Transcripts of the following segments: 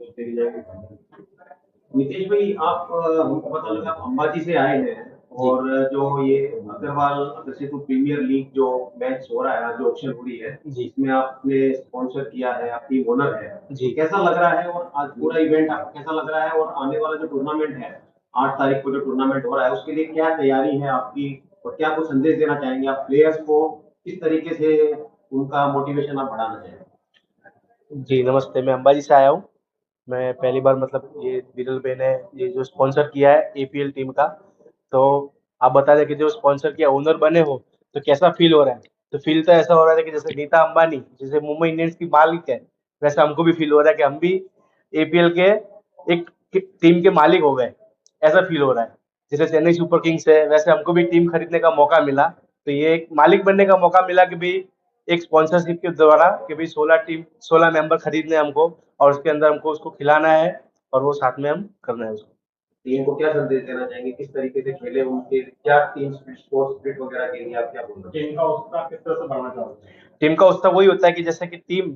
तेरी जाएगी। नीतीश भाई आप हमको पता लगा आप अंबाजी से आए हैं जी। और जो ये अग्रवाल अगर सिर्फ प्रीमियर लीग जो मैच हो रहा है जो ऑप्शन हो रही है जी। इसमें आपने स्पॉन्सर किया है आपकी ओनर है तो जी। कैसा लग रहा है और आज पूरा इवेंट आपको कैसा लग रहा है और आने वाला जो टूर्नामेंट है 8 तारीख को जो टूर्नामेंट हो रहा है उसके लिए क्या तैयारी है आपकी और क्या कुछ संदेश देना चाहेंगे आप प्लेयर्स को किस तरीके से उनका मोटिवेशन आप बढ़ाना चाहेंगे। जी, नमस्ते। मैं अंबाजी से आया हूँ। मैं पहली बार मतलब ये विरल भाई ने ये जो स्पॉन्सर किया है एपीएल टीम का, तो आप बता दें कि जो स्पॉन्सर किया ओनर बने हो तो कैसा फील हो रहा है? तो फील तो ऐसा हो रहा है कि जैसे नीता अंबानी जैसे मुंबई इंडियंस की मालिक है, वैसे हमको भी फील हो रहा है कि हम भी एपीएल के एक टीम के मालिक हो गए, ऐसा फील हो रहा है। जैसे चेन्नई सुपर किंग्स है, वैसे हमको भी टीम खरीदने का मौका मिला, तो ये एक मालिक बनने का मौका मिला कि भाई एक स्पॉन्सरशिप के द्वारा कि भाई 16 मेंबर खरीदने हैं हमको, और उसके अंदर हमको उसको खिलाना है और वो साथ में हम करना है उसको। टीम को क्या संदेश देना चाहेंगे किस तरीके से खेले उनके क्या टीम स्पोर्ट्स स्पिरिट वगैरह के लिए आप क्या बोलना टीम का उत्साह किस तरह से बढ़ाना चाहोगे। टीम का उत्साह वही होता है कि जैसे कि टीम,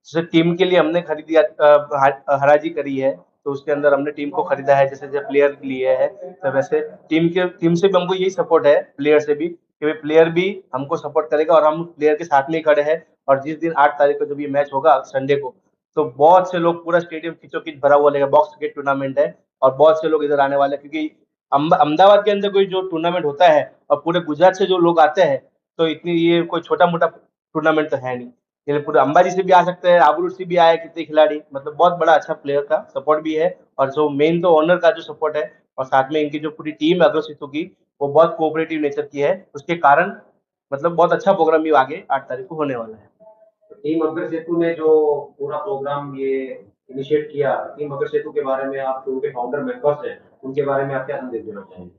जैसे टीम के लिए हमने खरीदी हराजी करी है, तो उसके अंदर हमने टीम को खरीदा है, जैसे जब प्लेयर लिए है, तो वैसे टीम से भी हमको यही सपोर्ट है, प्लेयर से भी कि प्लेयर भी हमको सपोर्ट करेगा और हम प्लेयर के साथ में ही खड़े हैं। और जिस दिन 8 तारीख को जब ये मैच होगा संडे को, तो बहुत से लोग, पूरा स्टेडियम खींचोखींच भरा हुआ रहेगा, बॉक्स क्रिकेट टूर्नामेंट है और बहुत से लोग इधर आने वाले हैं, क्योंकि अहमदाबाद के अंदर कोई जो टूर्नामेंट होता है और पूरे गुजरात से जो लोग आते हैं, तो इतनी ये कोई छोटा मोटा टूर्नामेंट तो है नहीं। ये पूरे अंबाजी से भी आ सकते हैं, आबू से भी आए कितने खिलाड़ी, मतलब बहुत बड़ा अच्छा प्लेयर का सपोर्ट भी है। और जो मेन तो ओनर का जो सपोर्ट है, और साथ में इनकी जो पूरी टीम है अग्रसेतु की, वो बहुत कोऑपरेटिव नेचर की है, उसके कारण मतलब बहुत अच्छा प्रोग्राम भी आगे 8 तारीख को होने वाला है। टीम अग्र सेतु ने जो पूरा प्रोग्राम ये इनिशिएट किया टीम अग्र सेतु के बारे में आप जो उनके फाउंडर मेंबर्स हैं उनके बारे में आप क्या संदेश देना चाहेंगे।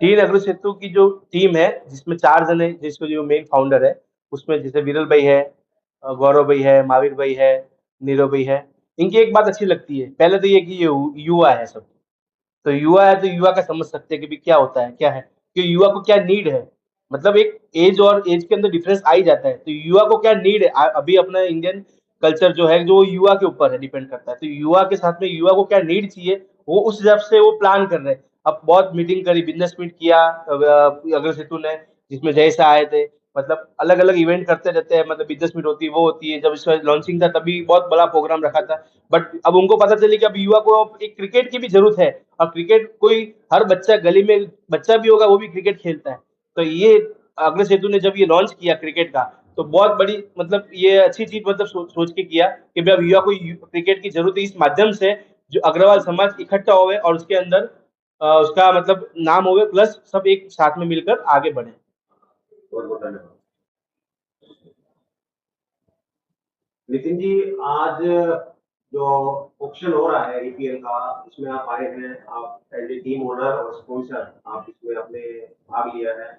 तीन अग्र सेतु की जो टीम है, जिसमें 4 जने, जिसमें जो मेन फाउंडर है, उसमें जैसे विरल भाई है, गौरव भाई है, महावीर भाई है, नीरव भाई है। इनकी एक बात अच्छी लगती है, पहले तो ये कि ये युवा है सब, तो युवा है तो युवा का समझ सकते हैं कि भी क्या होता है क्या है, कि युवा को क्या नीड है। मतलब एक एज और एज के अंदर डिफरेंस आ ही जाता है, तो युवा को क्या नीड है, अभी अपना इंडियन कल्चर जो है जो युवा के ऊपर है, डिपेंड करता है, तो युवा के साथ में युवा को क्या नीड चाहिए, वो उस हिसाब से वो प्लान कर रहे हैं। अब बहुत मीटिंग करी, बिजनेस मीट किया अग्र सेतु ने, जिसमें जैसे आए थे, मतलब अलग अलग इवेंट करते रहते हैं, मतलब बिजनेस मीट होती है वो होती है, जब इसका लॉन्चिंग था तभी बहुत बड़ा प्रोग्राम रखा था। बट अब उनको पता चले कि अब युवा को अब एक क्रिकेट की भी जरूरत है, और क्रिकेट कोई, हर बच्चा गली में बच्चा भी होगा वो भी क्रिकेट खेलता है। तो ये अग्र सेतु ने जब ये लॉन्च किया क्रिकेट का, तो बहुत बड़ी मतलब ये अच्छी चीज, मतलब सोच के किया कि भाई अब युवा को क्रिकेट की जरूरत है, इस माध्यम से जो अग्रवाल समाज इकट्ठा होवे और उसके अंदर उसका मतलब नाम होवे, प्लस सब एक साथ में मिलकर आगे बढ़े। बहुत बहुत धन्यवाद। नितिन जी आज जो ऑप्शन हो रहा है ईपीएल का इसमें आप आए हैं आप एज ए टीम ओनर और स्पॉन्सर आप इसमें अपने भाग लिया है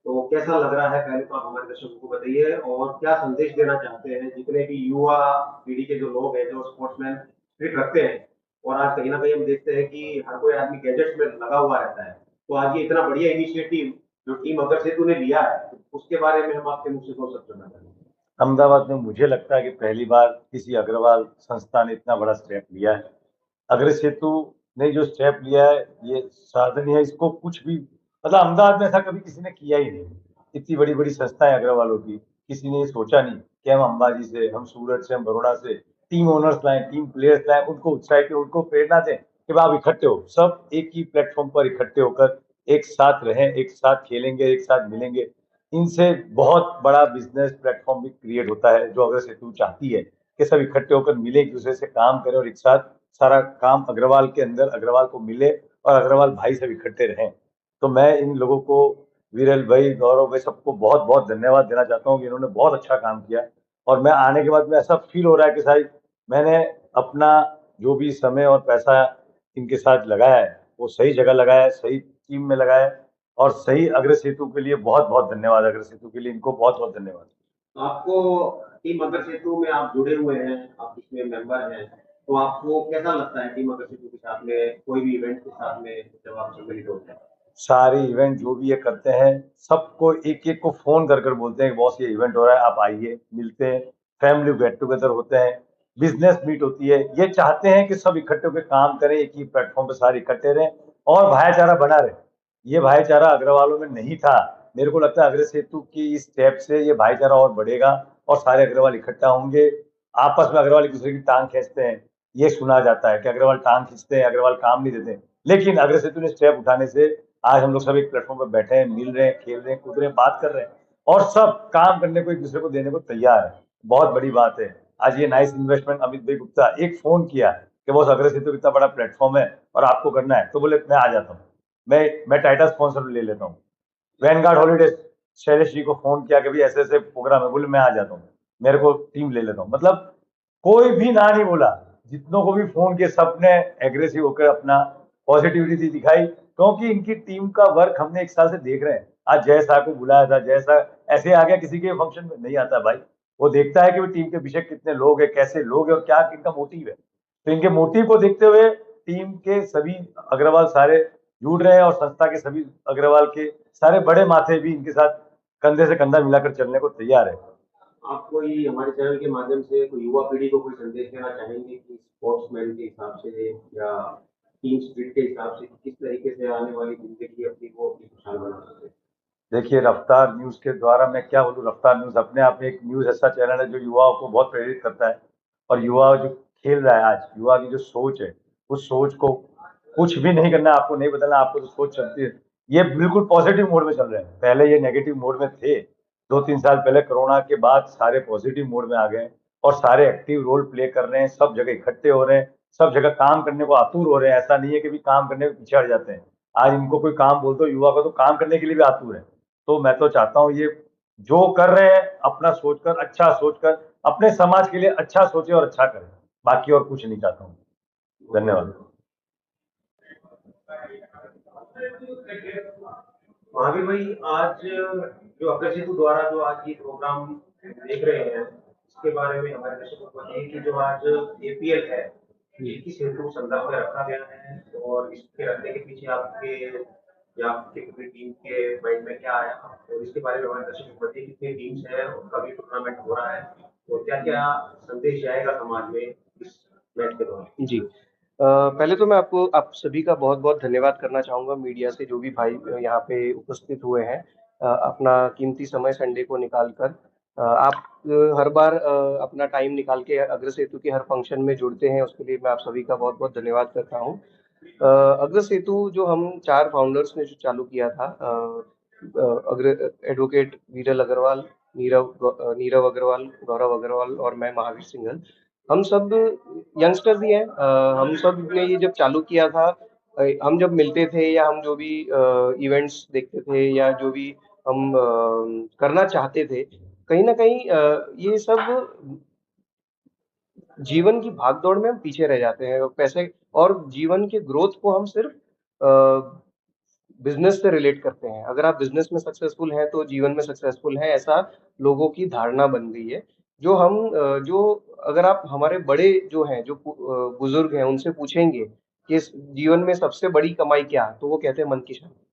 तो कैसा लग रहा है पहले तो आप हमारे दर्शकों को बताइए और क्या संदेश देना चाहते हैं जितने भी युवा पीढ़ी के जो लोग हैं जो स्पोर्ट्समैन स्पिरिट रखते हैं और आज कहीं ना कहीं हम देखते हैं कि हर कोई आदमी गैजेट्स में लगा हुआ रहता है तो आज ये इतना बढ़िया इनिशिएटिव जो टीम अगर सेतु ने लिया है तो उसके बारे में हम आपके मुख से दो शब्द सुनना चाहेंगे। अहमदाबाद में मुझे लगता है कि पहली बार किसी अग्रवाल संस्था ने इतना बड़ा स्टेप लिया है। अग्र सेतु ने जो स्टेप लिया है ये साधनीय है, इसको कुछ भी मतलब अहमदाबाद में ऐसा कभी किसी ने किया ही नहीं। इतनी बड़ी बड़ी संस्थाएं अग्रवालों की, किसी ने ये सोचा नहीं कि हम अंबाजी से, हम सूरत से, हम बड़ौदा से टीम ओनर्स लाएं, टीम प्लेयर्स लाएं, उनको उत्साहित उनको प्रेरणा दें कि आप इकट्ठे हो, सब एक ही प्लेटफॉर्म पर इकट्ठे होकर एक साथ रहें, एक साथ खेलेंगे, एक साथ मिलेंगे। इनसे बहुत बड़ा बिजनेस प्लेटफॉर्म भी क्रिएट होता है, जो अगर सेतु चाहती है कि सब इकट्ठे होकर मिले, एक दूसरे से काम करें और एक साथ सारा काम अग्रवाल के अंदर अग्रवाल को मिले और अग्रवाल भाई सब इकट्ठे रहें। तो मैं इन लोगों को, विरल भाई, गौरव भाई, सबको बहुत बहुत धन्यवाद देना चाहता हूँ कि इन्होंने बहुत अच्छा काम किया। और मैं आने के बाद में ऐसा फील हो रहा है कि शायद मैंने अपना जो भी समय और पैसा इनके साथ लगाया है वो सही जगह लगाया है, सही टीम में लगाया है। और सही अग्र सेतु के लिए बहुत बहुत धन्यवाद, अग्र सेतु के लिए इनको बहुत बहुत धन्यवाद। आपको टीम अगर सेतु में आप जुड़े हुए हैं आप इसमें मेंबर हैं तो आपको कैसा लगता है टीम अगर सेतु के साथ में कोई भी इवेंट के साथ में जब आप सम्मिलित होते हैं। सारे इवेंट जो भी ये करते हैं सबको एक एक को फोन कर कर बोलते हैं कि बॉस ये इवेंट हो रहा है, आप आइए, मिलते हैं, फैमिली गेट टुगेदर होते हैं। बिजनेस मीट होती है। ये चाहते हैं कि सब इकट्ठे होकर काम करें, एक ही प्लेटफॉर्म पे सारे इकट्ठे रहें और भाईचारा बना रहे। ये भाईचारा अग्रवालों में नहीं था। मेरे को लगता है अग्र सेतु की इस स्टेप से ये भाईचारा और बढ़ेगा और सारे अग्रवाल इकट्ठा होंगे। आपस में अग्रवाल एक दूसरे की टांग खींचते हैं, ये सुना जाता है कि अग्रवाल टांग खींचते हैं, अग्रवाल काम नहीं देते। लेकिन अग्र सेतु ने स्टेप उठाने से आज हम लोग सब एक प्लेटफॉर्म पर बैठे हैं, मिल रहे हैं, खेल रहे हैं, कूद रहे हैं, बात कर रहे हैं और सब काम करने को एक दूसरे को देने को तैयार है। बहुत बड़ी बात है। आज ये नाइस इन्वेस्टमेंट अमित भाई गुप्ता एक फोन किया कि बॉस अग्र सेतु इतना बड़ा प्लेटफॉर्म है और आपको करना है, तो बोले मैं आ जाता हूँ, मैं टाइटल स्पॉन्सर ले लेता हूँ। वैनगार्ड हॉलीडेज शैलेश जी को फोन किया कि भाई ऐसे ऐसे प्रोग्राम है, बोले मैं आ जाता हूँ, मेरे को टीम ले लेता हूँ। मतलब कोई भी ना नहीं बोला। जितनों को भी फोन किया सबने एग्रेसिव होकर अपना पॉजिटिविटी दिखाई, क्योंकि इनकी टीम का वर्क हमने एक साल से देख रहे हैं। आज जय शाह को बुलाया था, जय शाह ऐसे आ गया, किसी के फंक्शन में नहीं आता भाई। वो देखता है कि टीम के पीछे कितने लोग हैं, कैसे लोग हैं और क्या इनका मोटिव है। तो इनके मोटिव को देखते हुए टीम के सभी अग्रवाल सारे जुड़ रहे हैं और संस्था के सभी अग्रवाल के सारे बड़े माथे भी इनके साथ कंधे से कंधा मिलाकर चलने को तैयार है। आप कोई हमारे चैनल के माध्यम से कोई युवा पीढ़ी को कोई संदेश देना चाहेंगे कि स्पोर्ट्समैन के हिसाब से या टीम स्पिरिट के हिसाब से किस तरीके से आने वाली जिंदगी अपनी को अपनी खुशहाल बना सकते हैं? देखिए, रफ्तार न्यूज के द्वारा मैं क्या बोलूं, रफ्तार न्यूज अपने आप में एक न्यूज ऐसा चैनल है जो युवाओं को बहुत प्रेरित करता है। और युवा जो खेल रहा है आज, युवा की जो सोच है, उस सोच को कुछ भी नहीं करना, आपको नहीं बताना, आपको जो सोच चलती है, ये बिल्कुल पॉजिटिव मोड में चल रहे हैं। पहले ये नेगेटिव मोड में थे, 2-3 साल पहले कोरोना के बाद सारे पॉजिटिव मोड में आ गए और सारे एक्टिव रोल प्ले कर रहे हैं, सब जगह इकट्ठे हो रहे हैं, सब जगह काम करने को आतुर हो रहे हैं। ऐसा नहीं है कि भी काम करने में पीछे हट जाते हैं। आज इनको कोई काम बोल दो युवा को, तो काम करने के लिए भी आतुर है। तो मैं तो चाहता हूँ ये जो कर रहे हैं अपना सोचकर, अच्छा सोचकर, अपने समाज के लिए अच्छा सोचे और अच्छा करें। बाकी और कुछ नहीं चाहता हूँ। धन्यवाद। महावीर भाई, आज जो अग्र सेतु द्वारा जो आज ये प्रोग्राम देख रहे हैं, इसके बारे में हमारे दर्शकों को बताइए कि जो आज एपीएल है, ये किस हेतु संदर्भ में रखा गया है और इसके रखने के पीछे आपके या आपकी पूरी टीम के माइंड में क्या आया, और इसके बारे में हमारे दर्शकों को बताइए कितनी टीम्स है और कभी टूर्नामेंट हो रहा है, तो क्या क्या संदेश जाएगा समाज में इस मैच के दौरान? जी। पहले तो मैं आप सभी का बहुत-बहुत धन्यवाद करना चाहूँगा, मीडिया से जो भी भाई यहाँ पे उपस्थित हुए हैं। अपना कीमती समय संडे को निकाल कर आप हर बार अपना टाइम निकाल के अग्र सेतु के हर फंक्शन में जुड़ते हैं, उसके लिए मैं आप सभी का बहुत-बहुत धन्यवाद करता हूँ। अग्र सेतु जो हम 4 फाउंडर्स ने जो चालू किया था, एडवोकेट वीरल अग्रवाल, नीरव अग्रवाल, गौरव अग्रवाल और मैं महावीर सिंघल। हम सब यंगस्टर्स ही हैं। हम सब ने ये जब चालू किया था, हम जब मिलते थे या हम जो भी इवेंट्स देखते थे या जो भी हम करना चाहते थे, कहीं न कहीं ये सब जीवन की भाग-दौड़ में हम पीछे रह जाते हैं। पैसे और जीवन के ग्रोथ को हम सिर्फ़ बिज़नेस से रिलेट करते हैं। अगर आप बिज़नेस में सक्सेसफुल हैं, तो जीवन में सक्सेसफुल हैं, ऐसा लोगों की धारणा बन गई है। जो अगर आप हमारे बड़े जो हैं, बुज़ुर्ग हैं, उनसे पूछेंगे कि इस जीवन में सबसे बड़ी कमाई क्या है? तो वो कहते हैं मन की शांति।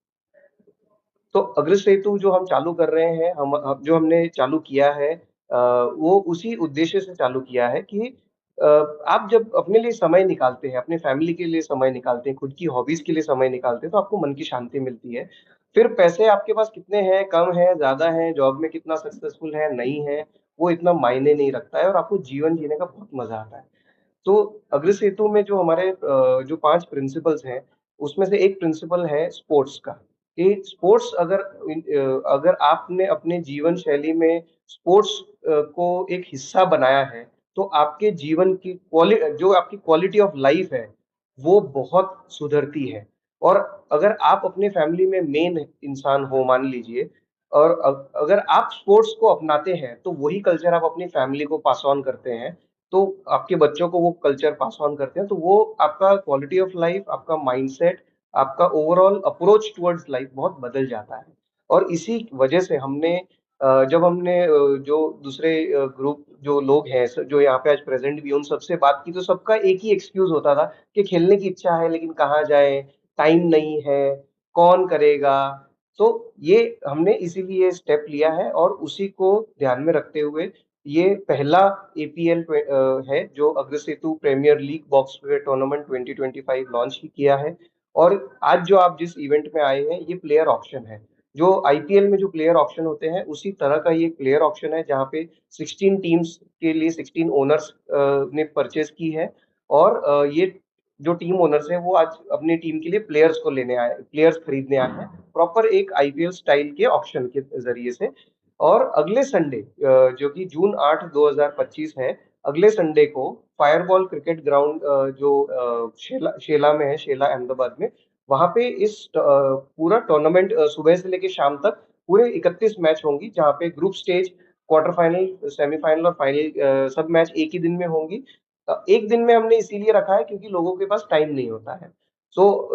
तो अग्र सेतु जो हम चालू कर रहे हैं, जो हमने चालू किया है, वो उसी उद्देश्य से चालू किया है कि अ, आप जब अपने लिए समय निकालते हैं, अपने फैमिली के लिए समय निकालते हैं, खुद की हॉबीज़ के लिए समय निकालते हैं, तो आपको मन की शांति मिलती है। फिर पैसे आपके पास कितने हैं, कम हैं, ज़्यादा हैं, जॉब में कितना सक्सेसफुल है, नहीं है, वो इतना मायने नहीं रखता है और आपको जीवन जीने का बहुत मज़ा आता है। तो अग्र सेतु में जो हमारे जो 5 प्रिंसिपल्स हैं, उसमें से एक प्रिंसिपल है स्पोर्ट्स का, कि स्पोर्ट्स अगर आपने अपने जीवन शैली में स्पोर्ट्स को एक हिस्सा बनाया है, तो आपके जीवन की जो आपकी क्वालिटी ऑफ लाइफ है, वो बहुत सुधरती है। और अगर आप अपने फैमिली में मेन इंसान हो, मान लीजिए, और अगर आप स्पोर्ट्स को अपनाते हैं, तो वही कल्चर आप अपनी फैमिली को पास ऑन करते हैं, तो आपके बच्चों को वो कल्चर पास ऑन करते हैं, तो वो आपका क्वालिटी ऑफ लाइफ, आपका माइंडसेट, आपका ओवरऑल अप्रोच टुवर्ड्स लाइफ बहुत बदल जाता है। और इसी वजह से जब हमने जो दूसरे ग्रुप जो लोग हैं, जो यहाँ पे आज प्रेजेंट भी हैं, उन सबसे बात की, तो सबका एक ही एक्सक्यूज होता था कि खेलने की इच्छा है लेकिन कहाँ जाए, टाइम नहीं है, कौन करेगा। तो ये हमने इसीलिए स्टेप लिया है और उसी को ध्यान में रखते हुए ये पहला एपीएल है जो Agrasetu premier league box tournament 2025 launch किया है। और आज जो आप जिस इवेंट में आए हैं, ये प्लेयर ऑक्शन है। जो आईपीएल में जो प्लेयर ऑक्शन होते हैं, उसी तरह का ये प्लेयर ऑक्शन है, जहाँ पे 16 टीम्स के लिए 16 ओनर्स ने परचेज की है। और ये जो टीम ओनर्स हैं, वो आज अपनी टीम के लिए प्लेयर्स खरीदने आए हैं, प्रॉपर एक आईपीएल स्टाइल के ऑक्शन के जरिए से। और अगले संडे, जो कि जून 8 2025 है, अगले संडे को फायरबॉल क्रिकेट ग्राउंड, जो शेला में है, शेला अहमदाबाद में, वहां पे इस पूरा टूर्नामेंट सुबह से लेकर शाम तक पूरे 31 मैच होंगी, जहाँ पे group stage, quarter final, semifinal और फाइनल सब मैच एक ही दिन में होंगी। एक दिन में हमने इसीलिए रखा है क्योंकि लोगों के पास टाइम नहीं होता है।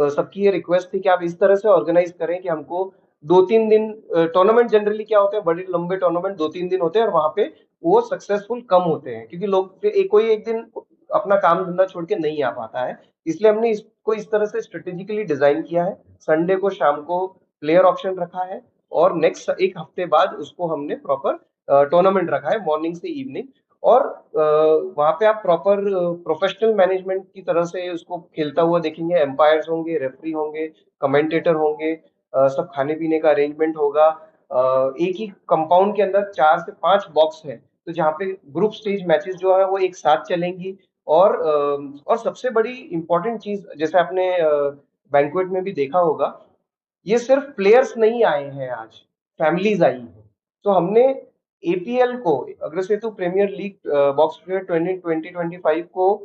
सबकी ये रिक्वेस्ट थी कि आप इस तरह से ऑर्गेनाइज करें कि हमको 2-3 दिन, टूर्नामेंट जनरली क्या होते हैं, बड़े लंबे टूर्नामेंट 2-3 दिन होते हैं, और वहां पे वो सक्सेसफुल कम होते हैं क्योंकि लोग कोई एक दिन अपना काम धंधा छोड़ के नहीं आ पाता है। इसलिए हमने इसको इस तरह से स्ट्रेटेजिकली डिजाइन किया है। संडे को शाम को प्लेयर ऑप्शन रखा है, और नेक्स्ट एक हफ्ते बाद उसको हमने प्रॉपर टूर्नामेंट रखा है, मॉर्निंग से इवनिंग। और वहां पे आप प्रॉपर प्रोफेशनल मैनेजमेंट की तरह से उसको खेलता हुआ देखेंगे। एम्पायर्स होंगे, रेफरी होंगे, कमेंटेटर होंगे, सब खाने पीने का अरेंजमेंट होगा। एक ही कंपाउंड के अंदर 4 से 5 बॉक्स है, तो जहाँ पे ग्रुप स्टेज मैचेस जो है वो एक साथ चलेंगी। और सबसे बड़ी इंपॉर्टेंट चीज, जैसे आपने बैंक्वेट में भी देखा होगा, ये सिर्फ प्लेयर्स नहीं आए हैं आज, फैमिलीज आई हैं। तो हमने एपीएल को, अग्रसेतु प्रीमियर लीग बॉक्स क्रिकेट 2025 को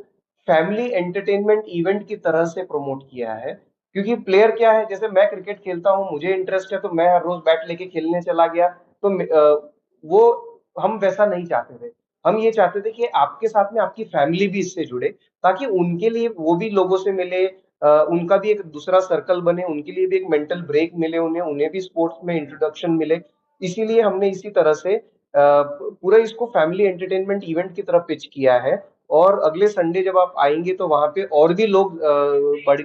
फैमिली एंटरटेनमेंट इवेंट की तरह से प्रमोट किया है। क्योंकि प्लेयर क्या है, जैसे मैं क्रिकेट खेलता हूँ, मुझे इंटरेस्ट है, तो मैं हर रोज बैट लेके खेलने चला गया, तो वो हम वैसा नहीं चाहते थे। हम ये चाहते थे कि आपके साथ में आपकी फैमिली भी इससे जुड़े, ताकि उनके लिए वो भी लोगों से मिले, उनका भी एक दूसरा सर्कल बने, उनके लिए भी एक मेंटल ब्रेक मिले, उन्हें उन्हें भी स्पोर्ट्स में इंट्रोडक्शन मिले। इसीलिए हमने इसी तरह से पूरा इसको फैमिली एंटरटेनमेंट इवेंट की तरफ पिच किया है। और अगले संडे जब आप आएंगे तो वहां पे और भी लोग बढ़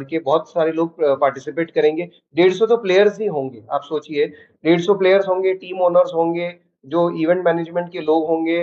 के बहुत सारे लोग पार्टिसिपेट करेंगे। 150 तो प्लेयर्स ही होंगे, आप सोचिए, 150 प्लेयर्स होंगे, टीम ओनर्स होंगे, जो इवेंट मैनेजमेंट के लोग होंगे,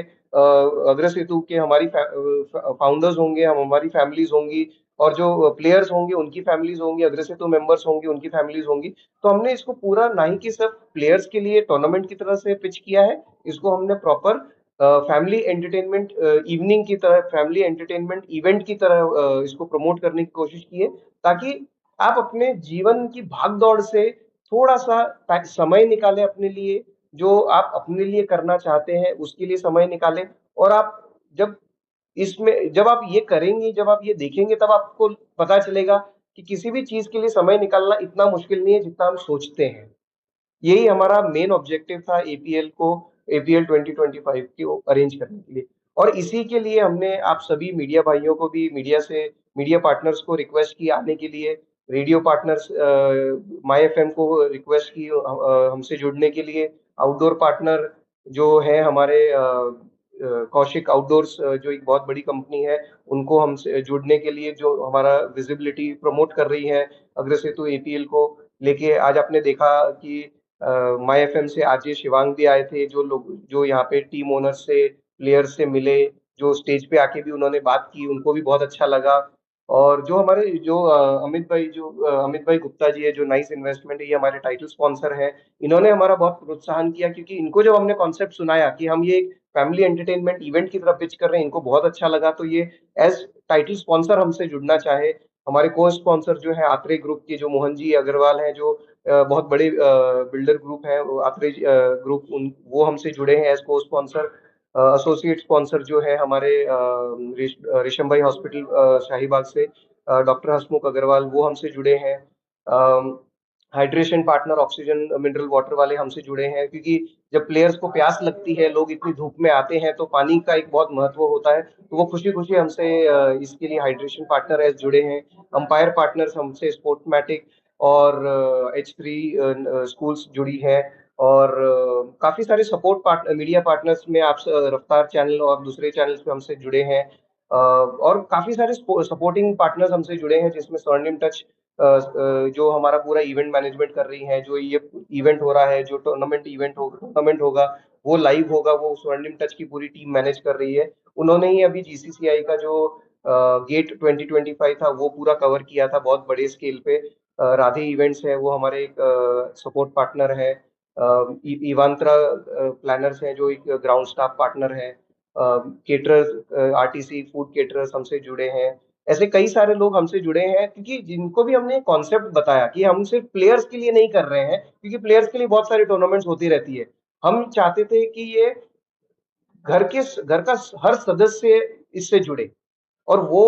अग्रसेतु के हमारी फाउंडर्स होंगे, हम हमारी फैमिलीज होंगी, और जो प्लेयर्स होंगे उनकी फैमिलीज होंगी, अग्रसेतु मेंबर्स होंगे उनकी फैमिलीज होंगी। तो हमने इसको पूरा ना ही कि सिर्फ प्लेयर्स के लिए टूर्नामेंट की तरह से पिच किया है, इसको हमने प्रॉपर फैमिली एंटरटेनमेंट इवनिंग की तरह, फैमिली एंटरटेनमेंट इवेंट की तरह इसको प्रमोट करने की कोशिश की है, ताकि आप अपने जीवन की भाग दौड़ से थोड़ा सा समय निकालें अपने लिए, जो आप अपने लिए करना चाहते हैं उसके लिए समय निकालें। और आप जब जब आप ये करेंगे, जब आप ये देखेंगे, तब आपको पता चलेगा कि किसी भी चीज के लिए समय निकालना इतना मुश्किल नहीं है जितना हम सोचते हैं। यही हमारा मेन ऑब्जेक्टिव था एपीएल 2025 को अरेंज करने के लिए। और इसी के लिए हमने आप सभी मीडिया भाइयों को भी, मीडिया पार्टनर्स को रिक्वेस्ट की आने के लिए, रेडियो पार्टनर्स माई एफएम को रिक्वेस्ट की हमसे जुड़ने के लिए। आउटडोर पार्टनर जो है हमारे कौशिक आउटडोर्स, जो एक बहुत बड़ी कंपनी है, उनको हमसे जुड़ने के लिए, जो हमारा विजिबिलिटी प्रमोट कर रही है अग्रसेतु एपीएल को लेके। आज आपने देखा कि माई एफएम से आज ये शिवांग भी आए थे, जो लोग जो यहाँ पे टीम ओनर से, प्लेयर से मिले, जो स्टेज पे आके भी उन्होंने बात की, उनको भी बहुत अच्छा लगा। और जो हमारे जो अमित भाई गुप्ता जी है, जो नाइस इन्वेस्टमेंट है, ये हमारे टाइटल स्पॉन्सर हैं। इन्होंने हमारा बहुत प्रोत्साहन किया, क्योंकि इनको जब हमने कॉन्सेप्ट सुनाया कि हम ये फैमिली एंटरटेनमेंट इवेंट की तरफ पिच कर रहे हैं, इनको बहुत अच्छा लगा, तो ये एज टाइटल स्पॉन्सर हमसे जुड़ना चाहे। हमारे को स्पॉन्सर जो है आत्रे ग्रुप के जो मोहन जी अग्रवाल हैं, जो बहुत बड़े बिल्डर ग्रुप है, आत्रे ग्रुप, उन वो हमसे जुड़े हैं एज को स्पॉन्सर। एसोसिएट स्पॉन्सर जो है हमारे रेशम भाई हॉस्पिटल शाहीबाग से, डॉक्टर हसमुख अग्रवाल, वो हमसे जुड़े हैं। Hydration partner oxygen mineral water वाले हमसे जुड़े हैं, क्योंकि जब प्लेयर्स को प्यास लगती है, लोग इतनी धूप में आते हैं, तो पानी का एक बहुत महत्व होता है, तो वो खुशी खुशी हमसे इसके लिए हाइड्रेशन पार्टनर एज जुड़े हैं। अंपायर पार्टनर्स हमसे स्पोर्टमैटिक और H3 स्कूल्स जुड़ी है। और काफी सारे मीडिया पार्टनर्स में आप रफ्तार चैनल और दूसरे चैनल्स पे हमसे जुड़े हैं। और काफी सारे सपोर्टिंग पार्टनर्स हमसे जुड़े हैं, जिसमें स्वर्णिम टच जो हमारा पूरा इवेंट मैनेजमेंट कर रही है, जो ये इवेंट हो रहा है, जो टूर्नामेंट होगा, वो लाइव होगा, वो स्वर्णिम टच की पूरी टीम मैनेज कर रही है। उन्होंने ही अभी जीसीसीआई का जो गेट 2025 था वो पूरा कवर किया था बहुत बड़े स्केल पे। राधे इवेंट्स है वो हमारे एक सपोर्ट पार्टनर है। इवांत्रा प्लानर्स है जो एक ग्राउंड स्टाफ पार्टनर है। केटरर्स, आरटीसी फूड केटरर्स हमसे जुड़े हैं। ऐसे कई सारे लोग हमसे जुड़े हैं क्योंकि जिनको भी हमने कॉन्सेप्ट बताया कि हम सिर्फ प्लेयर्स के लिए नहीं कर रहे हैं, क्योंकि प्लेयर्स के लिए बहुत सारी टूर्नामेंट्स होती रहती है। हम चाहते थे कि ये घर का हर सदस्य इससे जुड़े, और वो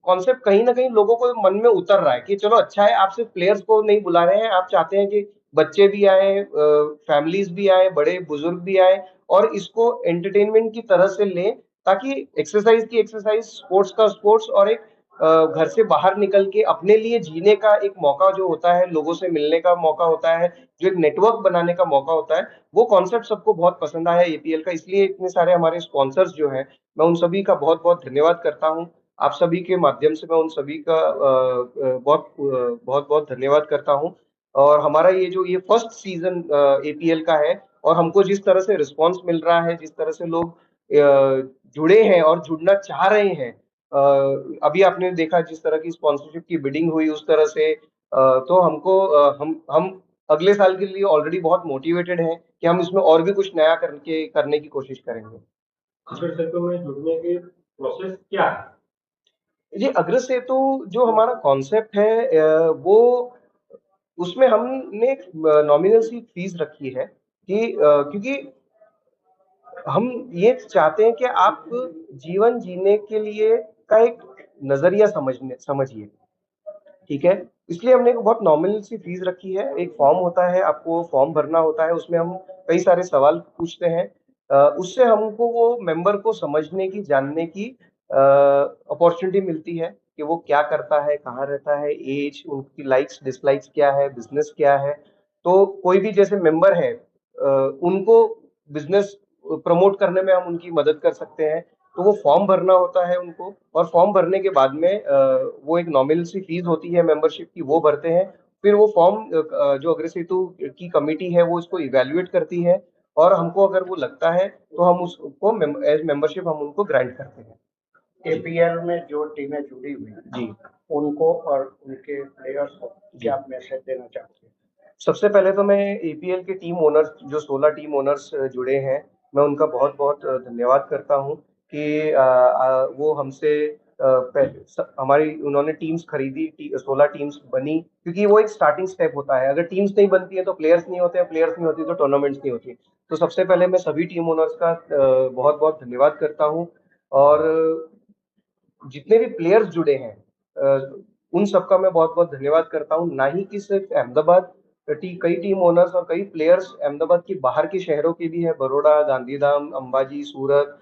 कॉन्सेप्ट कहीं ना कहीं लोगों को मन में उतर रहा है कि चलो अच्छा है, आप सिर्फ प्लेयर्स को नहीं बुला रहे हैं, आप चाहते हैं कि बच्चे भी आए, फैमिलीज भी आए, बड़े बुजुर्ग भी आए, और इसको एंटरटेनमेंट की तरह से लें, ताकि एक्सरसाइज की एक्सरसाइज, स्पोर्ट्स का स्पोर्ट्स, और एक घर से बाहर निकल के अपने लिए जीने का एक मौका जो होता है, लोगों से मिलने का मौका होता है, जो एक नेटवर्क बनाने का मौका होता है, वो कॉन्सेप्ट सबको बहुत पसंद आया एपीएल का। इसलिए इतने सारे हमारे स्पॉन्सर्स जो हैं, मैं उन सभी का बहुत बहुत धन्यवाद करता हूँ। आप सभी के माध्यम से मैं उन सभी का बहुत बहुत धन्यवाद करता हूँ। और हमारा ये फर्स्ट सीजन एपीएल का है, और हमको जिस तरह से रिस्पांस मिल रहा है, जिस तरह से लोग जुड़े हैं और जुड़ना चाह रहे हैं, अभी आपने देखा जिस तरह की स्पॉन्सरशिप की बिडिंग हुई उस तरह से, तो हमको हम अगले साल के लिए ऑलरेडी बहुत मोटिवेटेड हैं कि हम इसमें और भी कुछ नया करने की कोशिश करेंगे। अगर सेतु में जुड़ने की प्रोसेस क्या है? जी, अग्रसेतु जो हमारा कॉन्सेप्ट है, वो उसमें हमने नॉमिनल सी फीस रखी है कि क्योंकि हम ये चाहते हैं कि आप जीवन जीने के लिए का एक नजरिया समझिए, ठीक है। इसलिए हमने एक बहुत नॉमिनल सी फीस रखी है। एक फॉर्म होता है, आपको फॉर्म भरना होता है, उसमें हम कई सारे सवाल पूछते हैं। उससे हमको वो मेंबर को समझने की, जानने की अपॉर्चुनिटी मिलती है कि वो क्या करता है, कहाँ रहता है, एज, उनकी लाइक्स डिसलाइक्स क्या है, बिजनेस क्या है। तो कोई भी जैसे मेंबर है, उनको बिजनेस प्रमोट करने में हम उनकी मदद कर सकते हैं। तो वो फॉर्म भरना होता है उनको, और फॉर्म भरने के बाद में वो एक नॉमिनल सी फीस होती है मेंबरशिप की, वो भरते हैं। फिर वो फॉर्म जो अग्रसेतु की कमेटी है वो इसको इवैल्यूएट करती है, और हमको अगर वो लगता है तो हम उसको एज मेंबरशिप हम उनको ग्रांट करते हैं। एपीएल में जो टीमें जुड़ी हुई हैं, जी, उनको और उनके प्लेयर्स को क्या मैसेज देना चाहते हैं? सबसे पहले तो मैं एपीएल के टीम ओनर्स, जो 16 टीम ओनर्स जुड़े हैं, मैं उनका बहुत बहुत धन्यवाद करता हूं कि वो हमसे हमारी उन्होंने टीम्स खरीदी, 16 टीम्स बनी, क्योंकि वो एक स्टार्टिंग स्टेप होता है। अगर टीम्स नहीं बनती है तो प्लेयर्स नहीं होते हैं, प्लेयर्स नहीं होती तो टूर्नामेंट्स नहीं होती। तो सबसे पहले मैं सभी टीम ओनर्स का बहुत बहुत धन्यवाद करता हूँ। और जितने भी प्लेयर्स जुड़े हैं, उन सबका मैं बहुत बहुत धन्यवाद करता हूँ। ना ही कि सिर्फ अहमदाबाद, कई टीम ओनर्स और कई प्लेयर्स अहमदाबाद के बाहर के शहरों के भी है, बड़ौदा, गांधीधाम, अंबाजी, सूरत,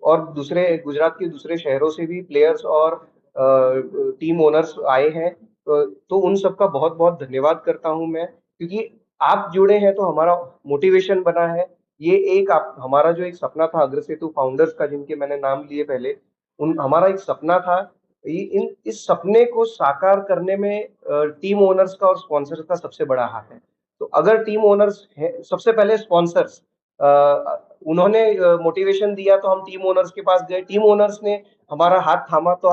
और दूसरे गुजरात के दूसरे शहरों से भी प्लेयर्स और टीम ओनर्स आए हैं। तो उन सबका बहुत बहुत धन्यवाद करता हूं मैं, क्योंकि आप जुड़े हैं तो हमारा मोटिवेशन बना है। ये एक हमारा जो एक सपना था अग्रसेतु फाउंडर्स का, जिनके मैंने नाम लिए पहले, उन हमारा एक सपना था। इस सपने को साकार करने में टीम ओनर्स का और स्पॉन्सर्स का सबसे बड़ा हाथ है। तो अगर टीम ओनर्स है, सबसे पहले स्पॉन्सर्स, उन्होंने मोटिवेशन दिया तो हम टीम ओनर्स के पास गए, टीम ओनर्स ने हमारा हाथ थामा, तो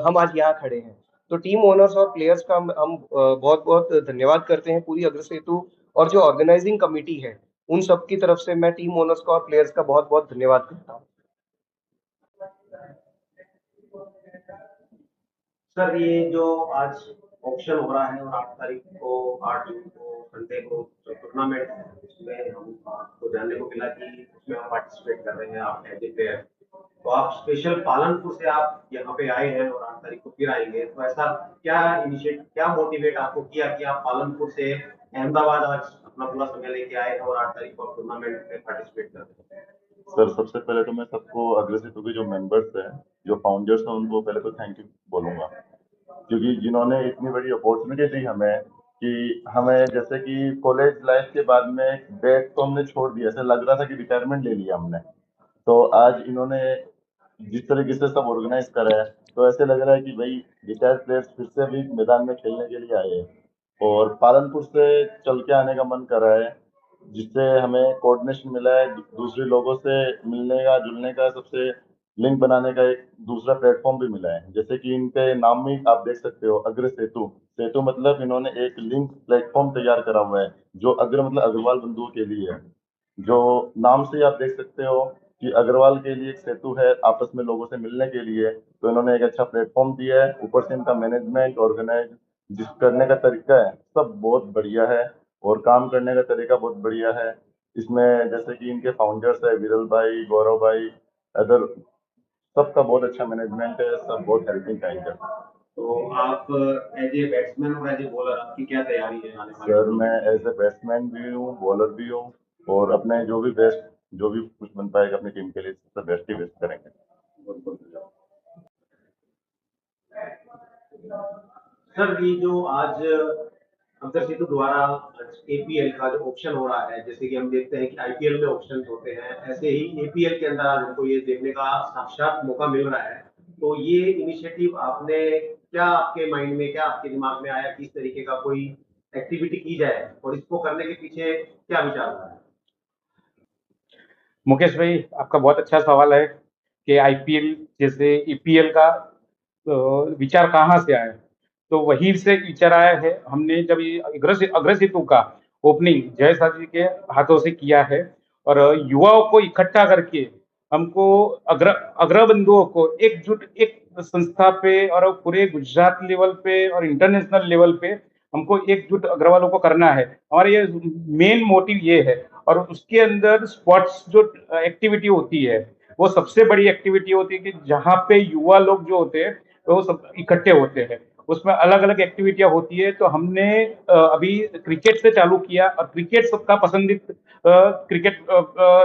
हम आज यहाँ खड़े हैं। तो टीम ओनर्स और प्लेयर्स का हम बहुत बहुत धन्यवाद करते हैं, पूरी अग्रसेतु और जो ऑर्गेनाइजिंग कमेटी है उन सब की तरफ से मैं टीम ओनर्स का और प्लेयर्स का बहुत बहुत धन्यवाद करता हूँ। सर, ये जो आज ऑक्शन हो रहा है और 8 तारीख को, 8 जून को, संडे को जो टूर्नामेंट है, उसमें हमको जानने को मिला कि उसमें आप पार्टिसिपेट कर रहे हैं, आप एज ए प्लेयर। तो आप स्पेशल पालनपुर से आप यहाँ पे आए हैं और 8 तारीख को फिर आएंगे, तो ऐसा क्या मोटिवेट आपको किया कि आप पालनपुर से अहमदाबाद आज अपना पूरा समय लेके आए और 8 तारीख को टूर्नामेंट में पार्टिसिपेट कर रहे हैं? सर, सबसे पहले तो मैं सबको अग्रसेतु के जो मेंबर्स हैं, जो फाउंडर्स हैं, उनको पहले तो थैंक यू बोलूँगा, क्योंकि जिन्होंने इतनी बड़ी अपॉर्चुनिटी दी हमें, कि हमें जैसे कि कॉलेज लाइफ के बाद में बैग तो हमने छोड़ दिया, ऐसा लग रहा था कि रिटायरमेंट ले लिया हमने। तो आज इन्होंने जिस तरीके से सब ऑर्गेनाइज करा है, तो ऐसे लग रहा है कि भाई रिटायर्ड प्लेयर्स फिर से भी मैदान में खेलने के लिए आए हैं, और पालनपुर से चल के आने का मन कर रहा है। जिससे हमें कोऑर्डिनेशन मिला है, दूसरे लोगों से मिलने का, जुड़ने का, सबसे लिंक बनाने का एक दूसरा प्लेटफॉर्म भी मिला है। जैसे कि इनके नाम में आप देख सकते हो, अग्र सेतु। सेतु मतलब इन्होंने एक लिंक प्लेटफॉर्म तैयार करा हुआ है, जो अग्र मतलब अग्रवाल बंधुओं के लिए है। जो नाम से ही आप देख सकते हो कि अग्रवाल के लिए एक सेतु है आपस में लोगों से मिलने के लिए। तो इन्होंने एक अच्छा प्लेटफॉर्म दिया है, ऊपर से इनका मैनेजमेंट, ऑर्गेनाइज जिस करने का तरीका है, सब बहुत बढ़िया है, और काम करने का तरीका बहुत बढ़िया है। इसमें जैसे कि इनके फाउंडर्स है विरल भाई, गौरव भाई, अदर, सबका बहुत अच्छा मैनेजमेंट है, सब बहुत हेल्पिंग काइंड है। तो आप एज ए बैट्समैन और एज ए बॉलर आपकी क्या तैयारी है आने वाले सर मैं एज ए बैट्समैन भी हूँ, बॉलर भी हूँ, और अपने जो भी बेस्ट, जो भी कुछ बन पाएगा अपनी टीम के लिए, सबसे बेस्ट ही बेस्ट करेंगे। सर, ये जो आज अक्षर सेतु द्वारा एपीएल का जो ऑप्शन हो रहा है, जैसे कि हम देखते हैं कि आईपीएल में ऑप्शन होते हैं, ऐसे ही एपीएल के अंदर आज हमको ये देखने का साक्षात मौका मिल रहा है। तो ये इनिशिएटिव आपने क्या, आपके माइंड में क्या, आपके दिमाग में आया कि इस तरीके का कोई एक्टिविटी की जाए, और इसको करने के पीछे क्या विचार रहा है? मुकेश भाई, आपका बहुत अच्छा सवाल है कि आईपीएल जैसे ईपीएल का विचार कहाँ से आया। तो वहीं से विचार आया है। हमने जब ये अग्र सेतु का ओपनिंग जय शाह जी के हाथों से किया है, और युवाओं को इकट्ठा करके हमको अग्र बंधुओं को एकजुट एक संस्था पे और पूरे गुजरात लेवल पे और इंटरनेशनल लेवल पे हमको एकजुट अग्रवालों को करना है। हमारा ये मेन मोटिव ये है। और उसके अंदर स्पोर्ट्स जो एक्टिविटी होती है, वो सबसे बड़ी एक्टिविटी होती है कि जहाँ पे युवा लोग जो होते हैं वो सब इकट्ठे होते हैं। उसमें अलग अलग एक्टिविटियां होती है। तो हमने अभी क्रिकेट से चालू किया, और क्रिकेट सबका पसंदीदा क्रिकेट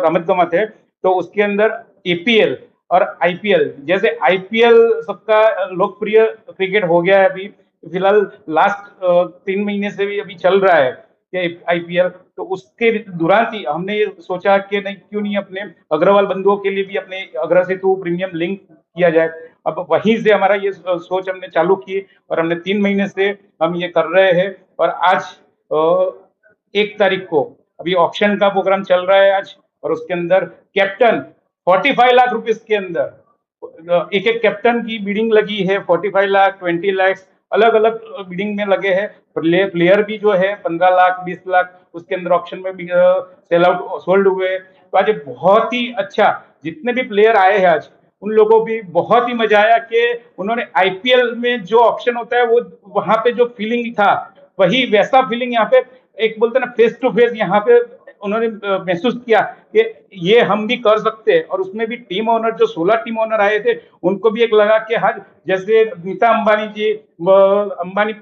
रमत गमत है। तो उसके अंदर एपीएल और आईपीएल, जैसे आईपीएल सबका लोकप्रिय क्रिकेट हो गया है अभी फिलहाल, लास्ट 3 महीने से भी अभी चल रहा है आईपीएल। तो उसके दौरान ही हमने ये सोचा कि नहीं, क्यों नहीं अपने अग्रवाल बंधुओं के लिए भी अपने अग्र सेतु प्रीमियम लिंक किया जाए। अब वहीं से हमारा ये सोच हमने चालू की, और हमने 3 महीने से हम ये कर रहे हैं। और आज 1 तारीख को अभी ऑक्शन का प्रोग्राम चल रहा है आज, और उसके अंदर कैप्टन 45 लाख रुपीस के अंदर एक एक कैप्टन की बिडिंग लगी है। 45 लाख, 20 लाख अलग अलग बिडिंग में लगे हैं। प्लेयर भी जो है 15 लाख, 20 लाख उसके अंदर ऑक्शन में भी सेल आउट सोल्ड हुए। तो आज बहुत ही अच्छा, जितने भी प्लेयर आए हैं आज, उन लोगों को भी बहुत ही मजा आया कि उन्होंने आईपीएल में जो ऑप्शन होता है वो वहां पे जो फीलिंग था, वही वैसा फीलिंग यहाँ पे, एक बोलते ना फेस टू फेस, यहाँ पे उन्होंने महसूस किया कि ये हम भी कर सकते हैं। और उसमें भी टीम ओनर, जो 16 टीम ओनर आए थे, उनको भी एक लगा कि हाँ, जैसे नीता अंबानी जी, अंबानी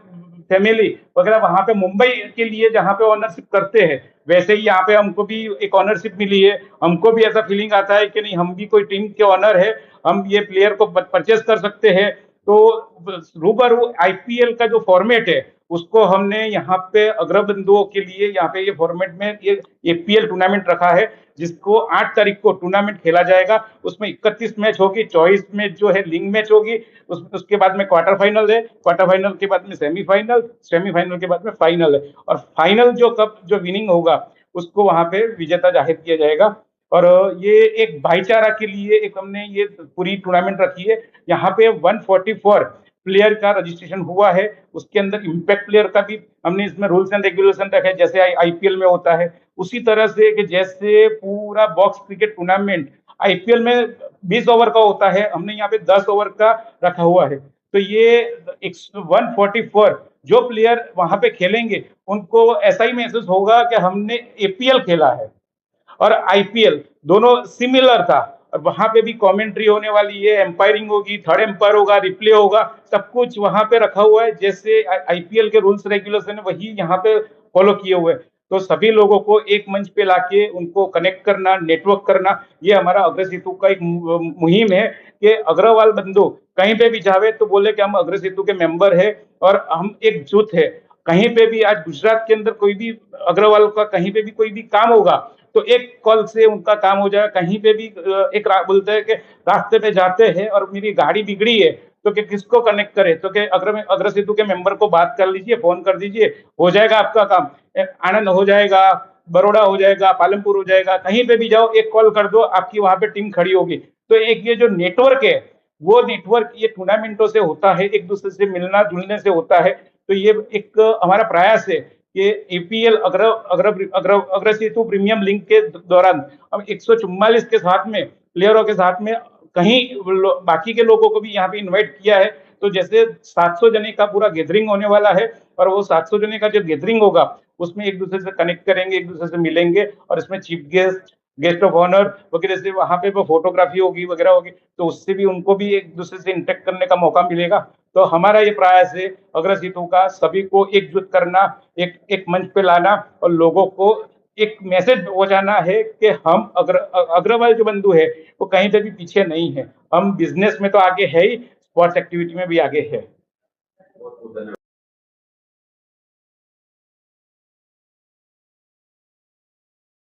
फैमिली वगैरह वहां पे मुंबई के लिए जहां पे ओनरशिप करते हैं, वैसे ही यहाँ पे हमको भी एक ओनरशिप मिली है। हमको भी ऐसा फीलिंग आता है कि नहीं, हम भी कोई टीम के ओनर है, हम ये प्लेयर को परचेस कर सकते हैं। तो रूबरू आईपीएल का जो फॉर्मेट है, उसको हमने यहाँ पे अग्रबंधुओं के लिए यहाँ पे ये फॉर्मेट में ये एपीएल टूर्नामेंट रखा है, जिसको 8 तारीख को टूर्नामेंट खेला जाएगा। उसमें 31 मैच होगी, 24 मैच जो है लीग मैच होगी, उसके बाद में क्वार्टर फाइनल है, क्वार्टर फाइनल के बाद में सेमीफाइनल, सेमीफाइनल के बाद में फाइनल है, और फाइनल जो कप जो विनिंग होगा उसको वहां पे विजेता जाहिर किया जाएगा। और ये एक भाईचारा के लिए एक हमने ये पूरी टूर्नामेंट रखी है। यहाँ पे 144 प्लेयर का रजिस्ट्रेशन हुआ है। उसके अंदर इम्पैक्ट प्लेयर का भी हमने इसमें रूल्स एंड रेगुलेशन रखे, जैसे आईपीएल में होता है उसी तरह से, कि जैसे पूरा बॉक्स क्रिकेट टूर्नामेंट आईपीएल में 20 ओवर का होता है, हमने यहाँ पे 10 ओवर का रखा हुआ है। तो ये 144 जो प्लेयर वहां पे खेलेंगे, उनको ऐसा ही महसूस होगा कि हमने एपीएल खेला है और आईपीएल दोनों सिमिलर था। और वहां पे भी कमेंट्री होने वाली है, एम्पायरिंग होगी, थर्ड एम्पायर होगा, रिप्ले होगा, सब कुछ वहां पे रखा हुआ है। जैसे आईपीएल के रूल्स रेगुलेशन वही यहाँ पे फॉलो किए हुए हैं। तो सभी लोगों को एक मंच पे लाके उनको कनेक्ट करना, नेटवर्क करना, ये हमारा अग्र सेतु का एक मुहिम है कि अग्रवाल बंधु कहीं पे भी जावे तो बोले कि हम अग्र सेतु के मेंबर है और हम एकजुट है। कहीं पे भी आज गुजरात के अंदर कोई भी अग्रवाल का कहीं पे भी कोई भी काम होगा तो एक कॉल से उनका काम हो जाएगा। कहीं पे भी एक बोलते हैं कि रास्ते पे जाते हैं और मेरी गाड़ी बिगड़ी है तो कि किसको कनेक्ट करे, तो कि अग्र सेतु के मेंबर को बात कर लीजिए, फोन कर दीजिए, हो जाएगा आपका काम, आनंद हो जाएगा। बड़ौदा हो जाएगा, पालमपुर हो जाएगा, कहीं पे भी जाओ एक कॉल कर दो, आपकी वहां पे टीम खड़ी होगी। तो एक ये जो नेटवर्क है, वो नेटवर्क ये टूर्नामेंटों से होता है, एक दूसरे से मिलना जुलने से होता है। तो ये एक हमारा प्रयास है कि एपीएल अग्र सेतु प्रीमियम लीग के दौरान हम 144 के साथ में प्लेयरों के साथ में कहीं बाकी के लोगों को भी यहाँ पे इनवाइट किया है। तो जैसे 700 जने का पूरा गैदरिंग होने वाला है, और वो 700 जने का जो गैदरिंग होगा उसमें एक दूसरे से कनेक्ट करेंगे, एक दूसरे से मिलेंगे, और इसमें chief guest, guest of honour वगैरह से वहां पे वो फोटोग्राफी होगी वगैरह होगी, तो उससे भी उनको भी एक दूसरे से इंटरेक्ट करने का मौका मिलेगा। तो हमारा ये प्रयास है अग्र सेतु का, सभी को एकजुट करना, एक एक मंच पे लाना, और लोगों को एक मैसेज पहुंचाना है कि हम अग्रवाल जो बंधु है वो कहीं पे भी पीछे नहीं है। हम बिजनेस में तो आगे है ही, स्पोर्ट्स एक्टिविटी में भी आगे है। बहुत बहुत धन्यवाद।